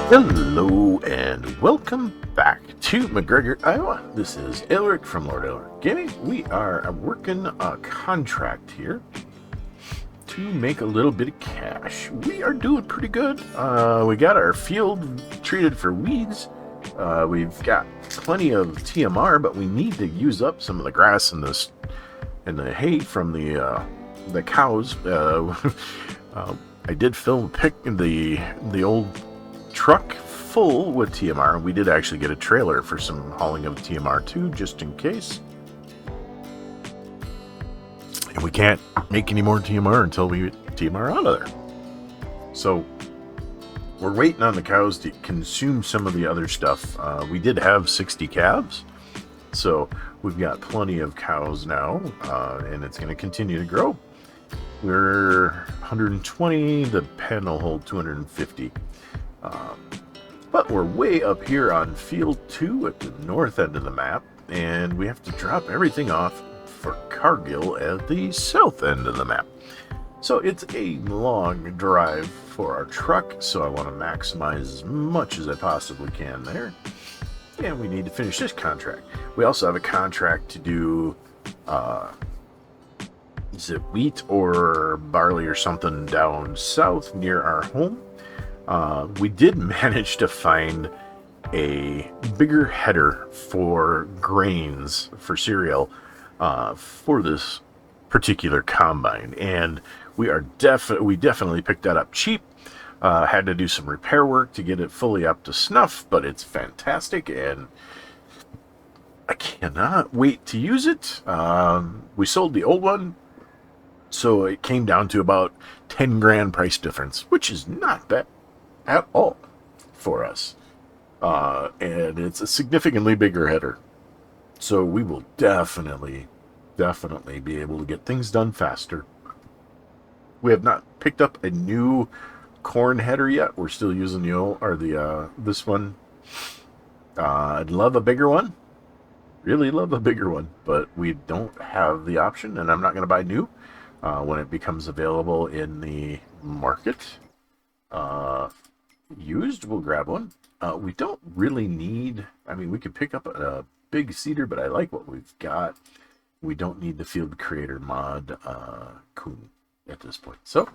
Hello and welcome back to McGregor, Iowa. This is Elric from Lord Elric Gaming. We are working a contract here to make a little bit of cash. We are doing pretty good. We got our field treated for weeds. We've got plenty of TMR, but we need to use up some of the grass and the hay from the cows. I did fill the old truck full with TMR. We did actually get a trailer for some hauling of TMR too, just in case. And we can't make any more TMR until we get TMR out of there. So we're waiting on the cows to consume some of the other stuff. We did have 60 calves, so we've got plenty of cows now, and it's going to continue to grow. We're 120. The pen will hold 250. But we're way up here on field 2 at the north end of the map, and we have to drop everything off for Cargill at the south end of the map. So it's a long drive for our truck, so I want to maximize as much as I possibly can there. And we need to finish this contract. We also have a contract to do, is it wheat or barley or something down south near our home. We did manage to find a bigger header for grains, for cereal, for this particular combine, and we definitely picked that up cheap. Had to do some repair work to get it fully up to snuff, but it's fantastic, and I cannot wait to use it. We sold the old one, so it came down to about 10 grand price difference, which is not bad at all for us. And it's a significantly bigger header. So we will definitely be able to get things done faster. We have not picked up a new corn header yet. We're still using this one. I'd love a bigger one. Really love a bigger one, but we don't have the option, and I'm not going to buy new when it becomes available in the market. Used, we'll grab one. We don't really need, we could pick up a big cedar, but I like what we've got. We don't need the field creator mod coon at this point. So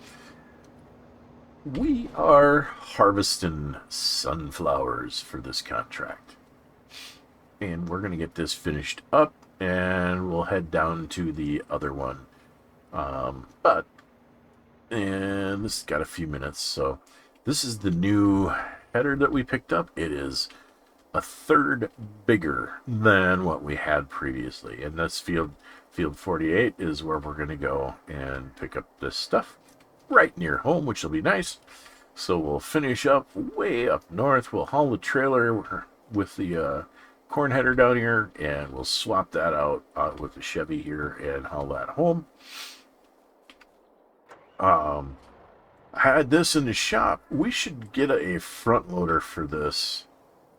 we are harvesting sunflowers for this contract, and we're going to get this finished up, and we'll head down to the other one. And this has got a few minutes, so this is the new header that we picked up. It is a third bigger than what we had previously, and this field 48 is where we're going to go and pick up this stuff right near home, which will be nice. So we'll finish up way up north. We'll haul the trailer with the corn header down here, and we'll swap that out with the Chevy here and haul that home. I had this in the shop. We should get a front loader for this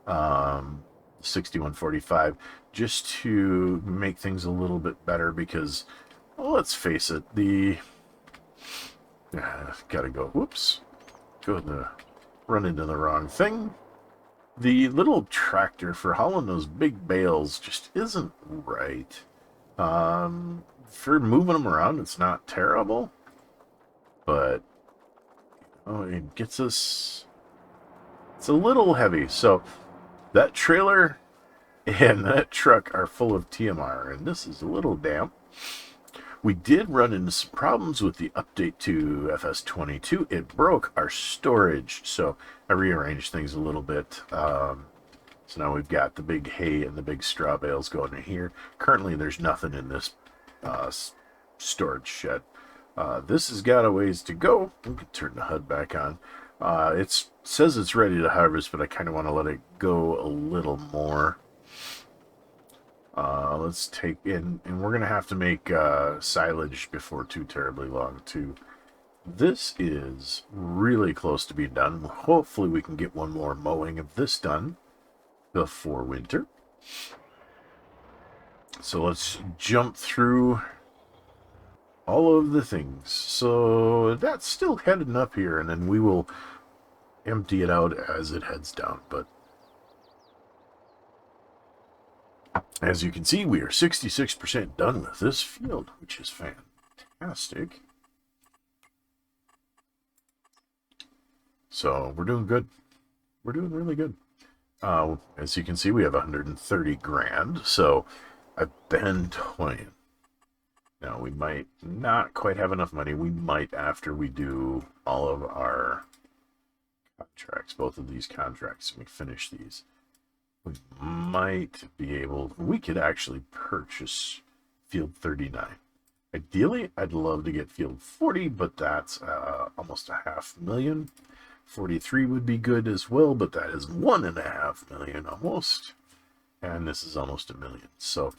6145 just to make things a little bit better, because, well, let's face it, gotta go. Whoops. Run into the wrong thing. The little tractor for hauling those big bales just isn't right. For moving them around, it's not terrible, but it gets us, it's a little heavy. So that trailer and that truck are full of TMR, and this is a little damp. We did run into some problems with the update to FS22. It broke our storage, so I rearranged things a little bit. So now we've got the big hay and the big straw bales going in here. Currently there's nothing in this storage shed. This has got a ways to go. We can turn the HUD back on. It says it's ready to harvest, but I kind of want to let it go a little more. Let's take in, and we're going to have to make silage before too terribly long too. This is really close to being done. Hopefully we can get one more mowing of this done before winter. So let's jump through all of the things. So that's still heading up here, and then we will empty it out as it heads down. But as you can see, we are 66% done with this field, which is fantastic. So we're doing good. We're doing really good. As you can see, we have 130 grand. So I've been toying. Now, we might not quite have enough money. We might, after we do all of our contracts, both of these contracts, and we finish these, we might be able, we could actually purchase field 39. Ideally, I'd love to get field 40, but that's almost $500,000. 43 would be good as well, but that is $1.5 million almost. And this is almost $1 million. So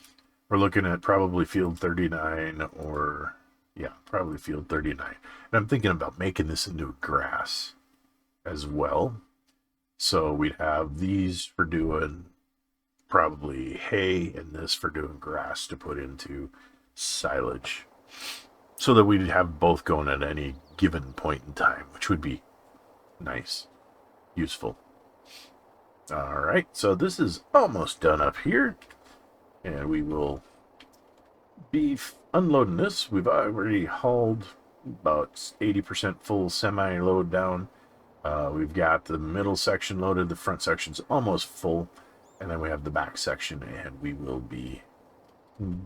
we're looking at probably field 39 or, yeah, probably field 39. And I'm thinking about making this into grass as well. So we'd have these for doing probably hay and this for doing grass to put into silage. So that we'd have both going at any given point in time, which would be nice, useful. All right, so this is almost done up here. And we will be unloading this. We've already hauled about 80% full semi-load down. We've got the middle section loaded. The front section's almost full. And then we have the back section, and we will be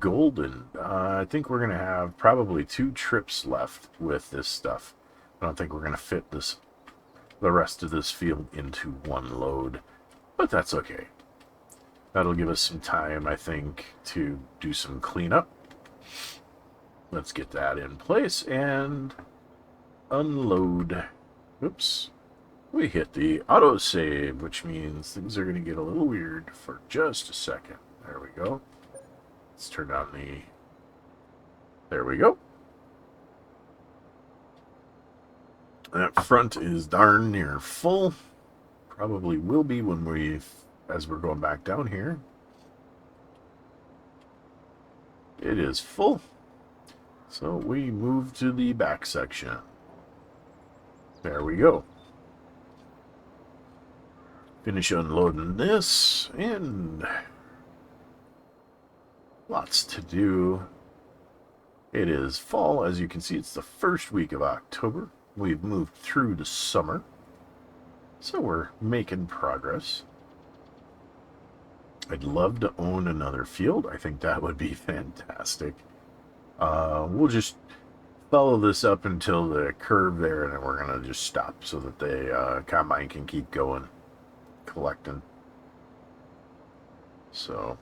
golden. I think we're going to have probably 2 trips left with this stuff. I don't think we're going to fit the rest of this field into one load, but that's okay. That'll give us some time, I think, to do some cleanup. Let's get that in place and unload. Oops. We hit the autosave, which means things are going to get a little weird for just a second. There we go. Let's turn on the... There we go. That front is darn near full. Probably will be when as we're going back down here. It is full. So we move to the back section. There we go. Finish unloading this, and lots to do. It is fall. As you can see, it's the first week of October. We've moved through the summer. So we're making progress. I'd love to own another field. I think that would be fantastic. We'll just follow this up until the curve there, and then we're going to just stop so that the combine can keep going, collecting. So,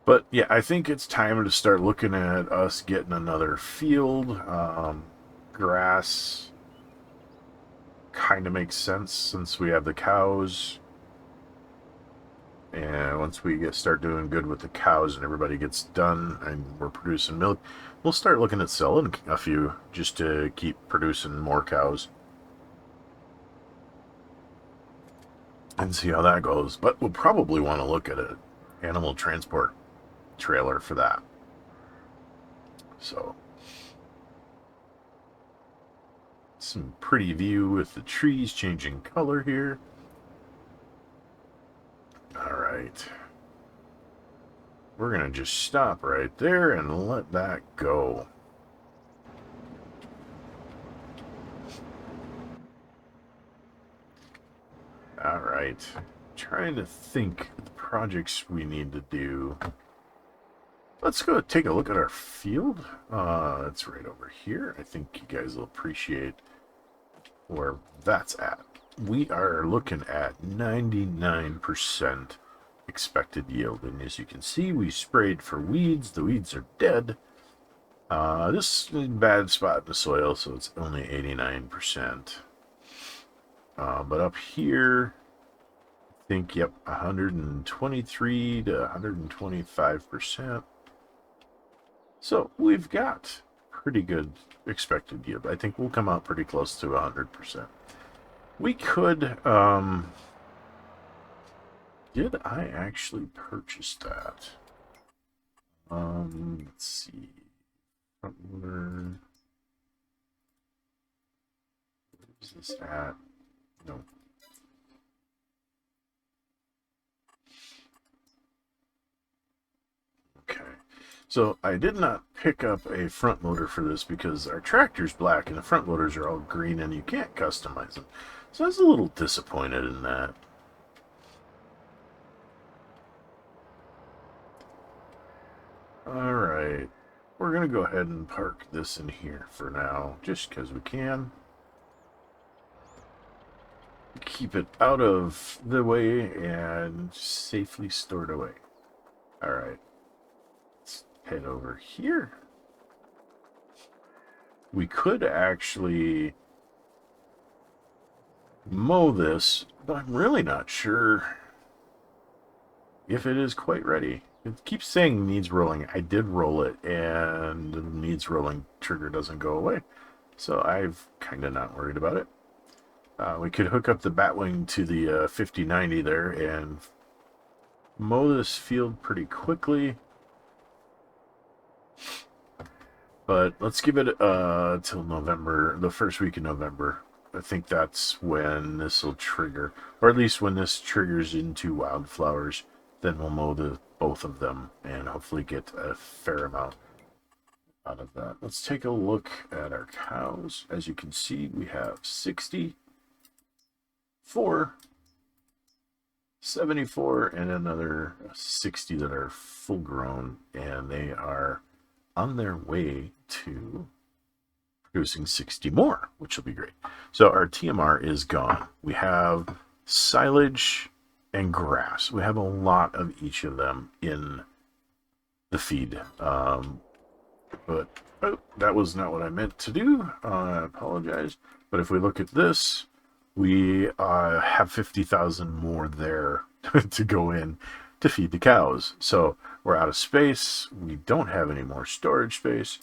but yeah, I think it's time to start looking at us getting another field. Grass kind of makes sense since we have the cows. And once we start doing good with the cows and everybody gets done and we're producing milk, we'll start looking at selling a few just to keep producing more cows. And see how that goes. But we'll probably want to look at an animal transport trailer for that. So, some pretty view with the trees changing color here. Alright. We're going to just stop right there and let that go. Alright. Trying to think of the projects we need to do. Let's go take a look at our field. It's right over here. I think you guys will appreciate where that's at. We are looking at 99% expected yield. And as you can see, we sprayed for weeds. The weeds are dead. This is a bad spot in the soil, so it's only 89%. But up here, I think, yep, 123 to 125%. So we've got pretty good expected yield. I think we'll come out pretty close to 100%. We could, did I actually purchase that? Let's see. Where's Is this at? No. Okay. So I did not pick up a front loader for this because our tractor's black and the front loaders are all green and you can't customize them. So I was a little disappointed in that. Alright. We're going to go ahead and park this in here for now, just because we can. Keep it out of the way and safely stored away. Alright. Let's head over here. We could actually mow this, but I'm really not sure if it is quite ready. It keeps saying needs rolling. I did roll it, and the needs rolling trigger doesn't go away. So I've kind of not worried about it. We could hook up the Batwing to the 5090 there and mow this field pretty quickly. But let's give it till November, the first week in November. I think that's when this will trigger, or at least when this triggers into wildflowers. Then we'll mow both of them and hopefully get a fair amount out of that. Let's take a look at our cows. As you can see, we have 60, 4, 74, and another 60 that are full grown, and they are on their way to producing 60 more, which will be great. So our TMR is gone. We have silage and grass. We have a lot of each of them in the feed. But that was not what I meant to do. I apologize. But if we look at this, we have 50,000 more there to go in to feed the cows. So we're out of space. We don't have any more storage space.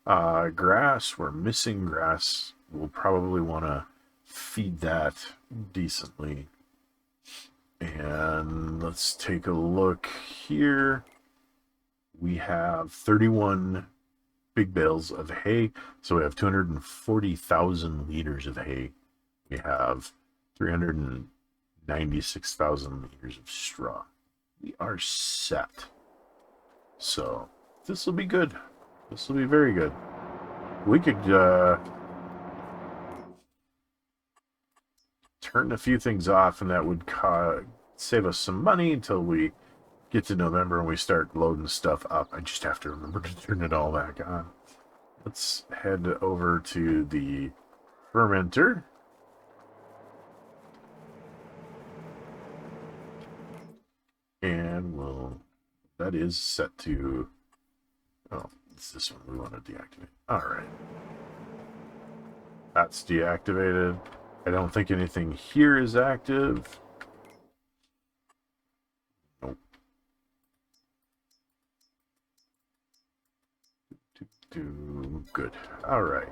Grass, we're missing grass. We'll probably want to feed that decently. And let's take a look here. We have 31 big bales of hay. So we have 240,000 liters of hay. We have 396,000 liters of straw. We are set. So this will be good. This will be very good. We could turn a few things off, and that would save us some money until we get to November and we start loading stuff up. I just have to remember to turn it all back on. Let's head over to the fermenter. And that is set to, oh, it's this one we want to deactivate. All right. That's deactivated. I don't think anything here is active. Nope. Good. All right.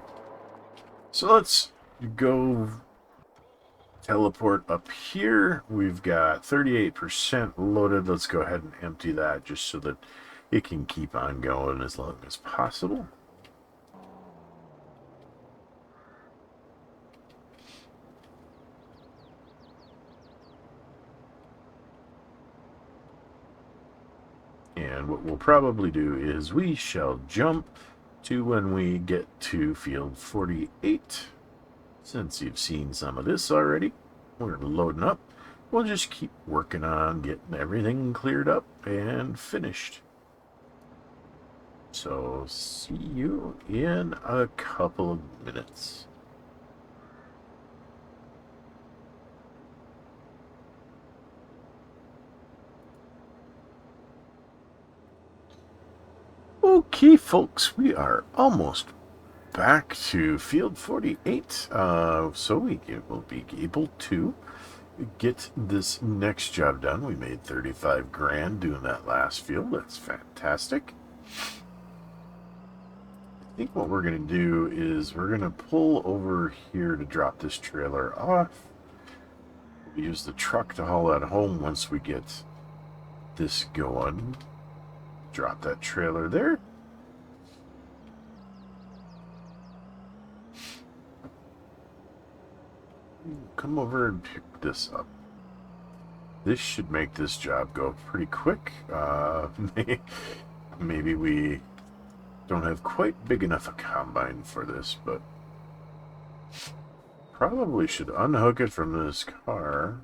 So let's go teleport up here. We've got 38% loaded. Let's go ahead and empty that just so that it can keep on going as long as possible. And what we'll probably do is we shall jump to when we get to field 48. Since you've seen some of this already, we're loading up. We'll just keep working on getting everything cleared up and finished. So see you in a couple of minutes. Okay, folks, we are almost back to field 48. So we will be able to get this next job done. We made 35 grand doing that last field. That's fantastic. I think what we're going to do is we're going to pull over here to drop this trailer off. We'll use the truck to haul that home once we get this going. Drop that trailer there. come over and pick this up. This should make this job go pretty quick. Maybe we don't have quite big enough a combine for this, but probably should unhook it from this car.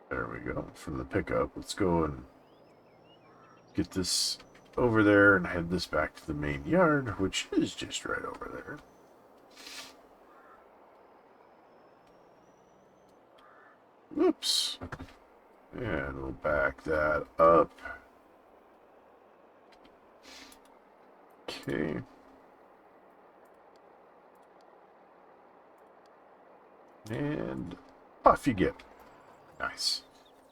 There we go, from the pickup. Let's go and get this over there and head this back to the main yard, which is just right over there. Whoops. And we'll back that up. Okay. And off you get. Nice.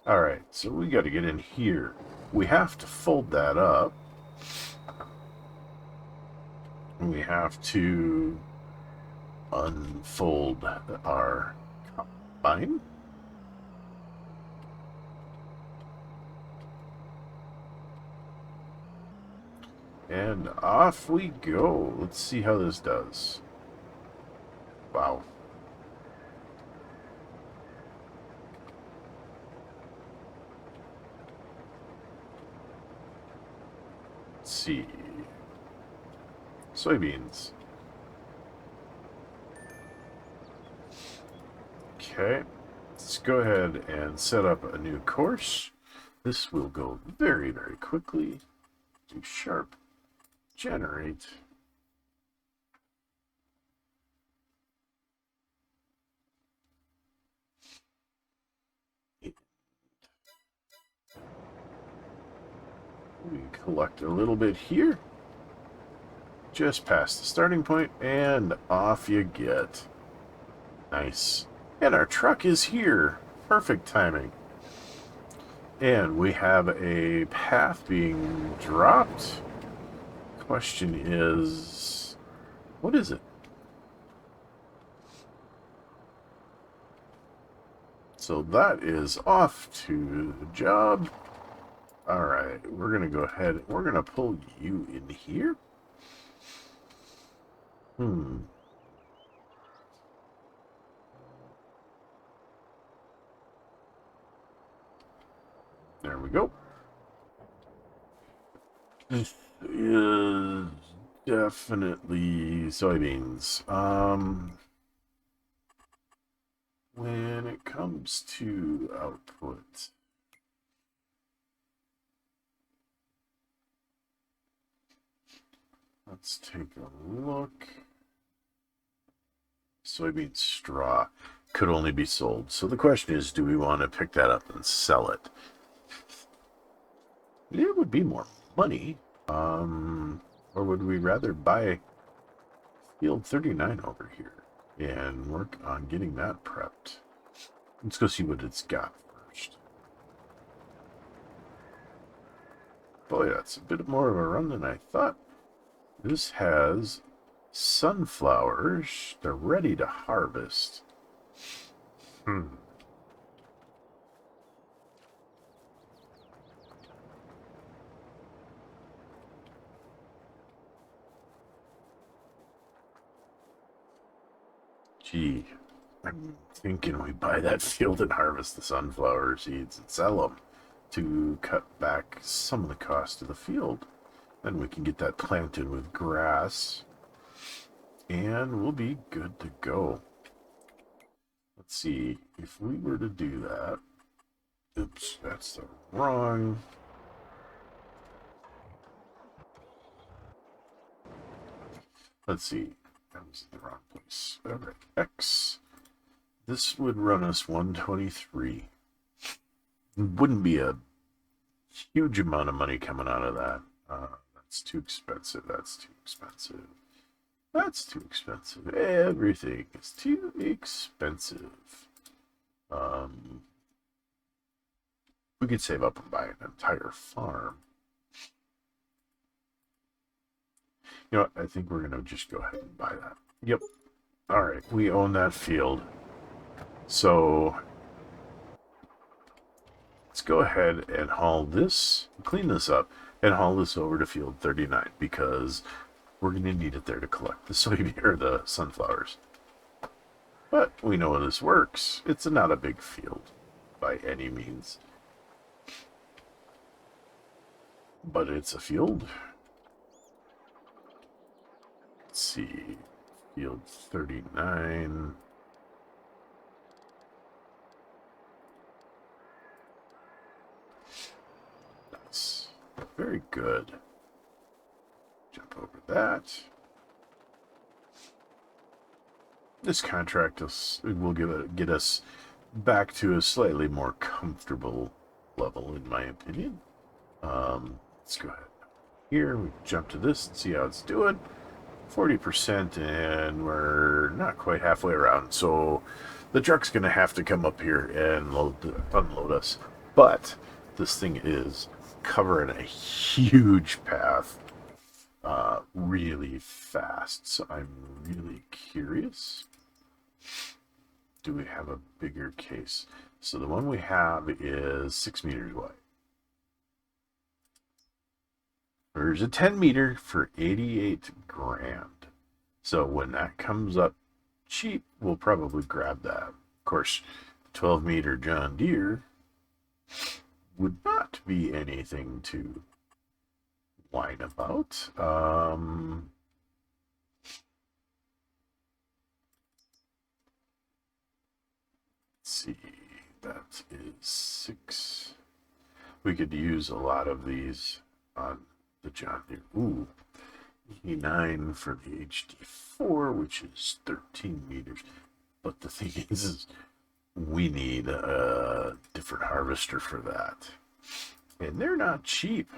Alright, so we got to get in here. We have to fold that up. We have to unfold our combine. And off we go. Let's see how this does. Wow. Let's see. Soybeans. Okay. Let's go ahead and set up a new course. This will go very, very quickly. Do sharp generate. We collect a little bit here. Just past the starting point, and off you get. Nice. And our truck is here. Perfect timing. And we have a path being dropped. Question is, what is it? So that is off to the job. Alright, we're going to go ahead. We're going to pull you in here. There we go. This is definitely soybeans. When it comes to output, let's take a look. Soybean straw could only be sold. So the question is, do we want to pick that up and sell it? It would be more money. Or would we rather buy field 39 over here and work on getting that prepped? Let's go see what it's got first. Boy, that's a bit more of a run than I thought. This has sunflowers. They're ready to harvest. Gee, I'm thinking we buy that field and harvest the sunflower seeds and sell them to cut back some of the cost of the field. Then we can get that planted with grass and we'll be good to go. Let's see, if we were to do that, oops, that's the wrong. Let's see, that was in the wrong place. All right, X. This would run us 123. Wouldn't be a huge amount of money coming out of that. That's too expensive. That's too expensive. That's too expensive. Everything is too expensive. We could save up and buy an entire farm. You know what? I think we're going to just go ahead and buy that. Yep. All right. We own that field. So let's go ahead and haul this, clean this up, and haul this over to field 39 because we're going to need it there to collect the soybean or the sunflowers. But we know this works. It's not a big field by any means. But it's a field. Let's see. Field 39. That's very good. Jump over that. This contract will get us back to a slightly more comfortable level, in my opinion. Let's go ahead. Here, we jump to this and see how it's doing. 40%, and we're not quite halfway around, so the truck's going to have to come up here and unload us. But this thing is covering a huge path really fast, so I'm really curious. Do we have a bigger case? So the one we have is 6 meters wide. There's a 10 meter for 88 grand. So when that comes up cheap, we'll probably grab that. Of course, 12 meter John Deere would not be anything to whine about. Let's see, that is 6. We could use a lot of these on the John Deere. Ooh, 89 for the HD4, which is 13 meters. But the thing is we need a different harvester for that. And they're not cheap.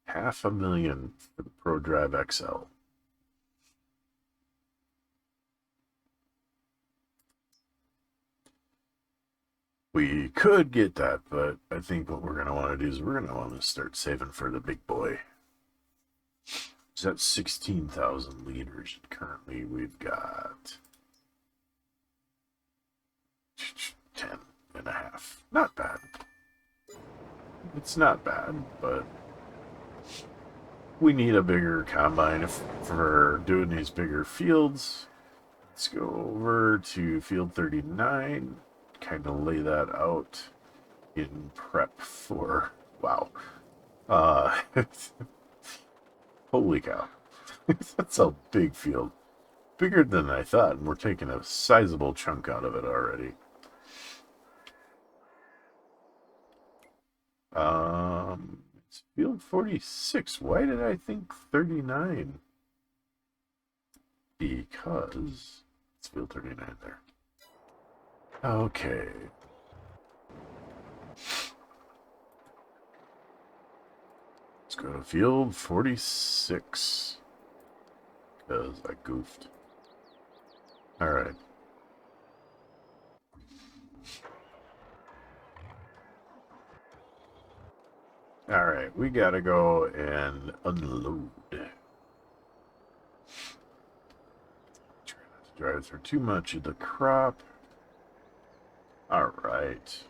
$500,000 for the ProDrive XL. We could get that, but I think what we're going to want to do is we're going to want to start saving for the big boy. So that's 16,000 liters. Currently, we've got 10.5. Not bad. It's not bad, but we need a bigger combine for doing these bigger fields. Let's go over to field 39. Kind of lay that out in prep for, wow, holy cow. That's a big field, bigger than I thought, and we're taking a sizable chunk out of it already. It's field 46. Why did I think 39? Because it's field 39 there. Okay. Let's go to field 46. Because I goofed. Alright. Alright, we gotta go and unload. Try not to drive through too much of the crop. Alright.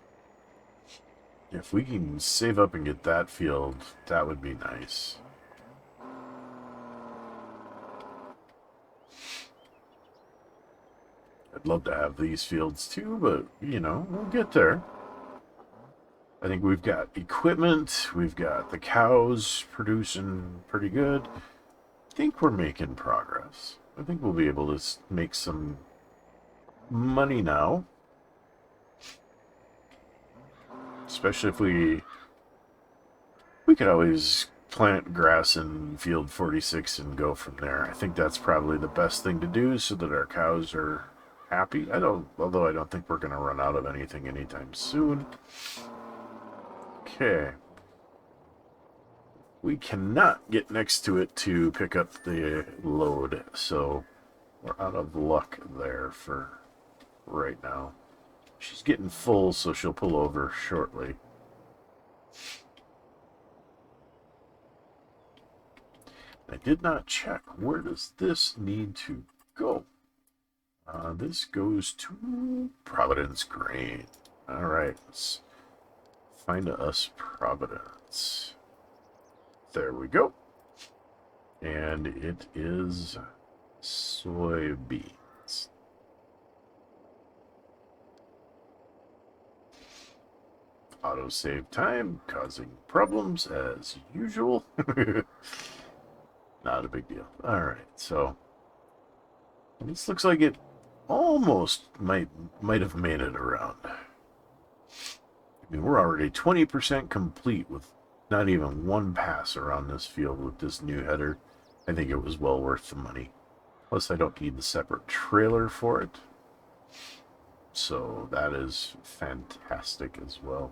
If we can save up and get that field, that would be nice. I'd love to have these fields too, but, you know, we'll get there. I think we've got equipment, we've got the cows producing pretty good. I think we're making progress. I think we'll be able to make some money now. Especially if we could always plant grass in field 46 and go from there. I think that's probably the best thing to do so that our cows are happy. Although I don't think we're going to run out of anything anytime soon. Okay. We cannot get next to it to pick up the load, so we're out of luck there for right now. She's getting full, so she'll pull over shortly. I did not check. Where does this need to go? This goes to Providence Grain. All right, let's find us Providence. There we go. And it is Soybeans. Autosave time, causing problems as usual. Not a big deal. Alright, so this looks like it almost might have made it around. I mean, we're already 20% complete with not even one pass around this field with this new header. I think it was well worth the money. Plus, I don't need the separate trailer for it. So that is fantastic as well.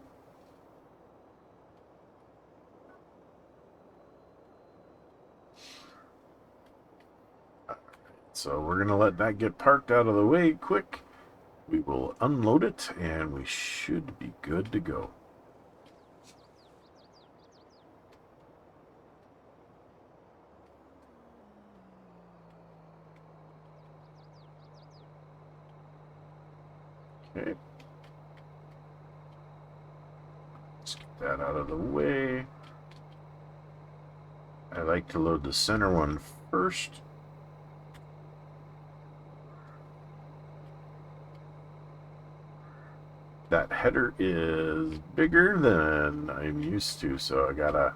So we're going to let that get parked out of the way quick. We will unload it, and we should be good to go. Okay. Let's get that out of the way. I like to load the center one first. That header is bigger than I'm used to, so I gotta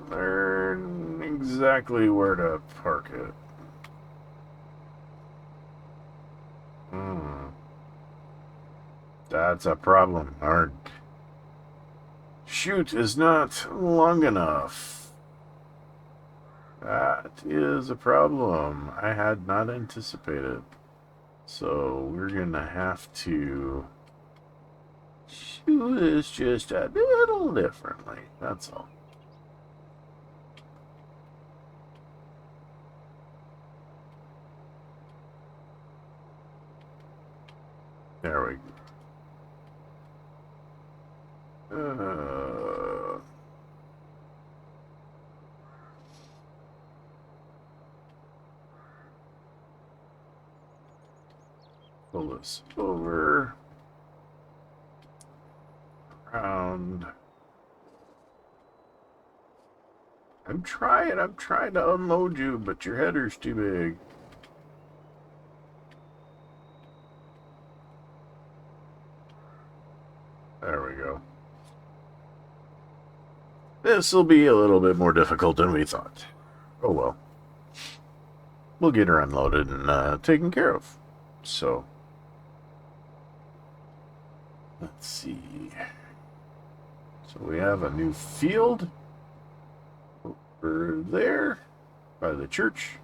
learn exactly where to park it. That's a problem. Our chute is not long enough. That is a problem I had not anticipated. So we're gonna have to do this just a little differently. That's all. There we go. Pull this over. Around. I'm trying to unload you, but your header's too big. There we go. This will be a little bit more difficult than we thought. Oh well. We'll get her unloaded and taken care of. So, let's see. So we have a new field over there by the church.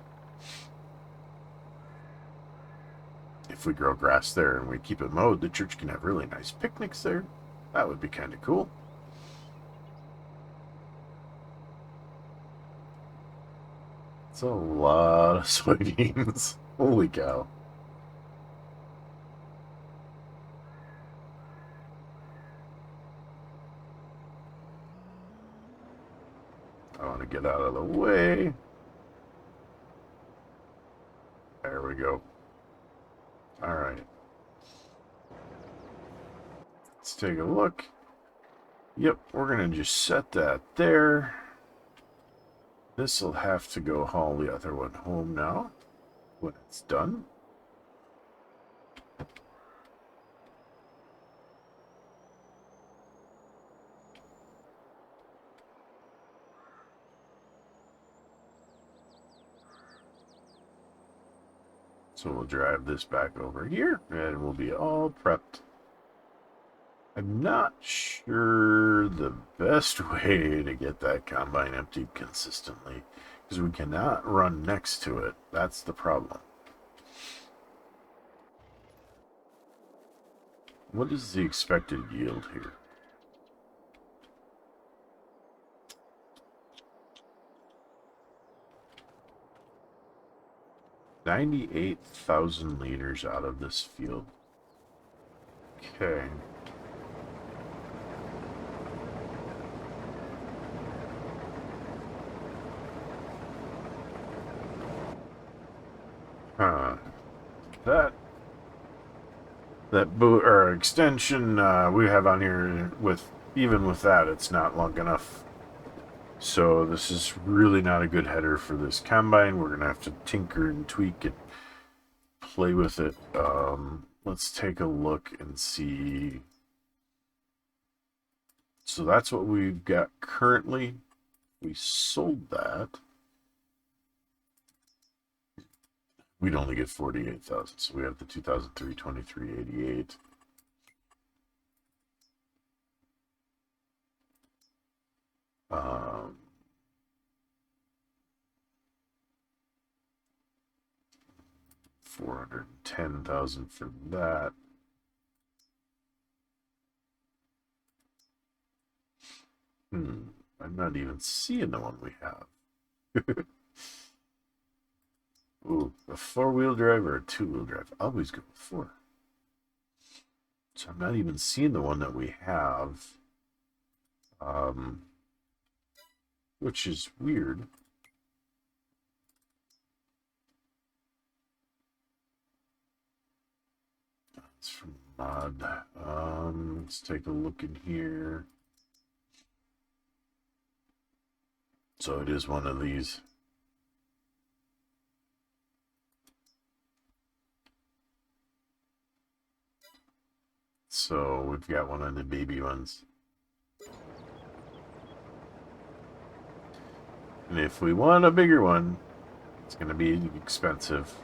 If we grow grass there and we keep it mowed, the church can have really nice picnics there. That would be kind of cool. It's a lot of soybeans. Holy cow. I want to get out of the way. There we go. All right. Let's take a look. Yep, we're going to just set that there. This will have to go haul the other one home now when it's done. So we'll drive this back over here and we'll be all prepped. I'm not sure the best way to get that combine emptied consistently because we cannot run next to it. That's the problem. What is the expected yield here? $98,000 liters out of this field. Okay. That boot or extension we have on here, with even with that, it's not long enough. So this is really not a good header for this combine. We're going to have to tinker and tweak it, play with it. Let's take a look and see. So that's what we've got currently. We sold that. We'd only get 48,000. So we have the 2003 2388. $410,000 for that. I'm not even seeing the one we have. Ooh, a 4-wheel drive or a 2-wheel drive? Always go with 4. So I'm not even seeing the one that we have. Which is weird. It's from mod. Let's take a look in here. So it is one of these. So we've got one of the baby ones. And if we want a bigger one, it's going to be expensive.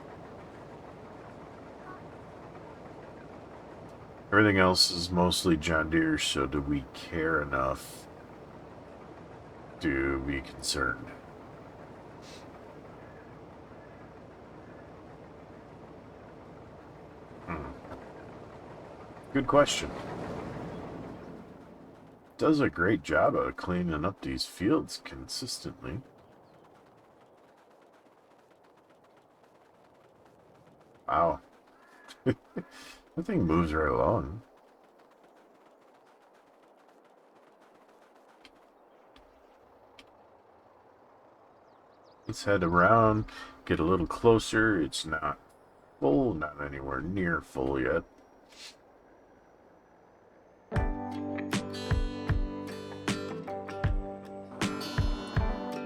Everything else is mostly John Deere, so do we care enough to be concerned? Good question. Does a great job of cleaning up these fields consistently. Wow. That thing moves right along. Let's head around, get a little closer. It's not full, not anywhere near full yet.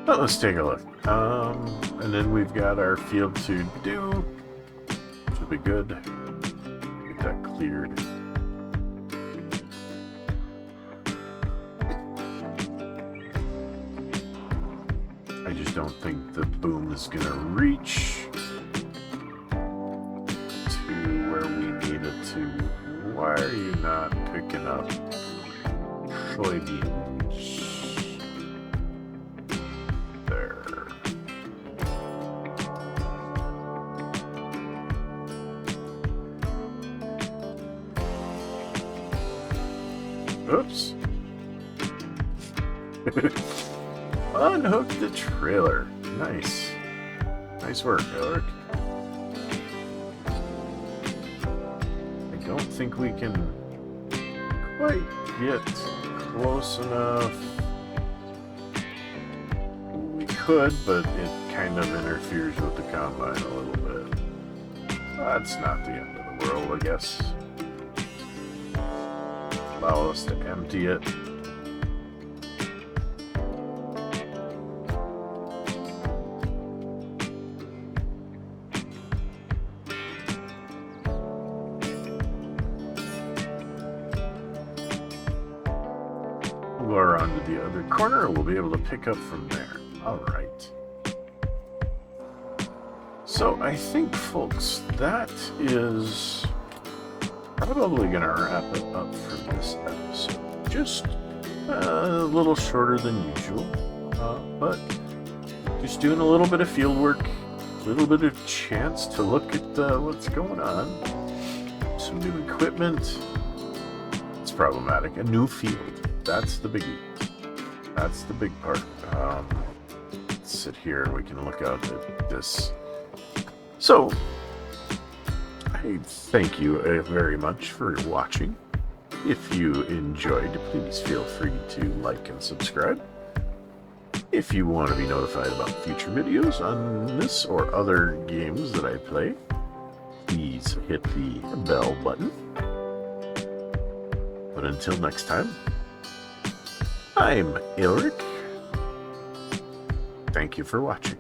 But let's take a look. And then we've got our field to do. Should be good. Get that cleared. I just don't think the boom is gonna reach to where we need it to. Why are you not picking up soybeans? There. Oops. Unhook the trailer. Nice. Nice work, Eric. I don't think we can quite get close enough. We could, but it kind of interferes with the combine a little bit. That's not the end of the world, I guess. Allow us to empty it. We'll go around to the other corner. We'll be able to pick up from there. All right. So I think, folks, that is probably going to wrap it up for this episode. Just a little shorter than usual, but just doing a little bit of field work, a little bit of chance to look at what's going on. Some new equipment. It's problematic. A new field. That's the biggie. That's the big part. Let's sit here and we can look out at this. So, I thank you very much for watching. If you enjoyed, please feel free to like and subscribe. If you want to be notified about future videos on this or other games that I play, please hit the bell button. But until next time, I'm Elric, Thank you for watching.